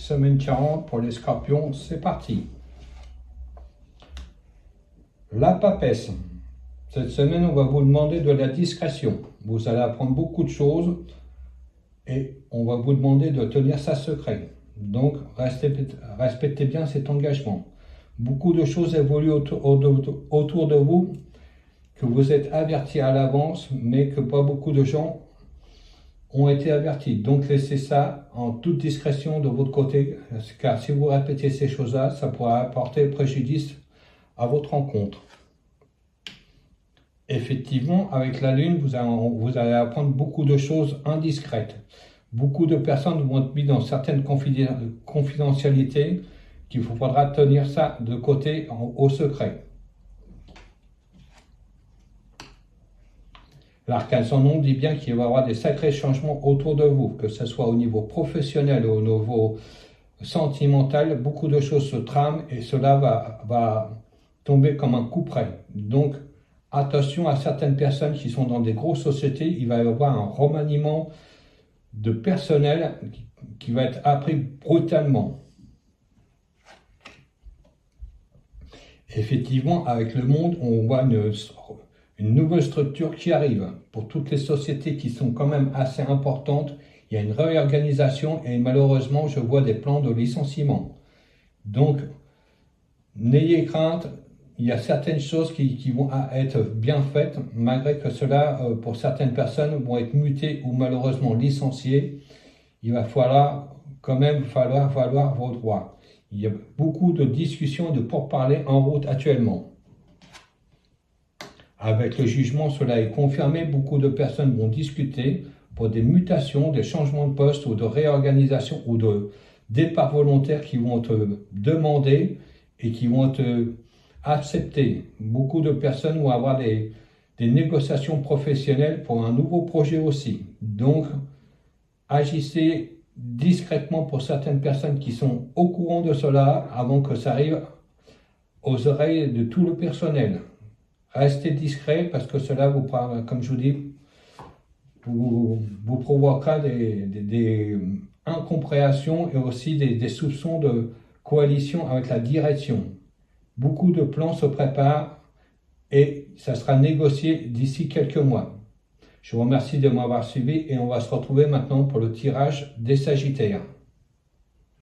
Semaine 40 pour les scorpions, c'est parti. La papesse. Cette semaine, on va vous demander de la discrétion. Vous allez apprendre beaucoup de choses et on va vous demander de tenir ça secret. Donc, respectez bien cet engagement. Beaucoup de choses évoluent autour de vous, que vous êtes avertis à l'avance, mais que pas beaucoup de gens ont été avertis. Donc, laissez ça en toute discrétion de votre côté, car si vous répétez ces choses-là, ça pourra apporter préjudice à votre rencontre. Effectivement, avec la Lune, vous allez apprendre beaucoup de choses indiscrètes. Beaucoup de personnes vont être mises dans certaines confidentialités qu'il faudra tenir ça de côté au secret. L'arcane sans nom dit bien qu'il va y avoir des sacrés changements autour de vous, que ce soit au niveau professionnel ou au niveau sentimental. Beaucoup de choses se trament et cela va tomber comme un coup près. Donc, attention à certaines personnes qui sont dans des grosses sociétés, il va y avoir un remaniement de personnel qui va être appris brutalement. Effectivement, avec le monde, on voit une nouvelle structure qui arrive. Pour toutes les sociétés qui sont quand même assez importantes, il y a une réorganisation et malheureusement, je vois des plans de licenciement. Donc, n'ayez crainte, il y a certaines choses qui vont être bien faites, malgré que cela, pour certaines personnes, vont être mutées ou malheureusement licenciées. Il va falloir quand même valoir vos droits. Il y a beaucoup de discussions et de pourparlers en route actuellement. Avec le jugement, cela est confirmé. Beaucoup de personnes vont discuter pour des mutations, des changements de poste ou de réorganisation ou de départ volontaire qui vont te demander et qui vont te accepter. Beaucoup de personnes vont avoir des négociations professionnelles pour un nouveau projet aussi. Donc, agissez discrètement pour certaines personnes qui sont au courant de cela avant que ça arrive aux oreilles de tout le personnel. Restez discret parce que cela vous, comme je vous dis, vous provoquera des incompréhensions et aussi des soupçons de coalition avec la direction. Beaucoup de plans se préparent et ça sera négocié d'ici quelques mois. Je vous remercie de m'avoir suivi et on va se retrouver maintenant pour le tirage des Sagittaires.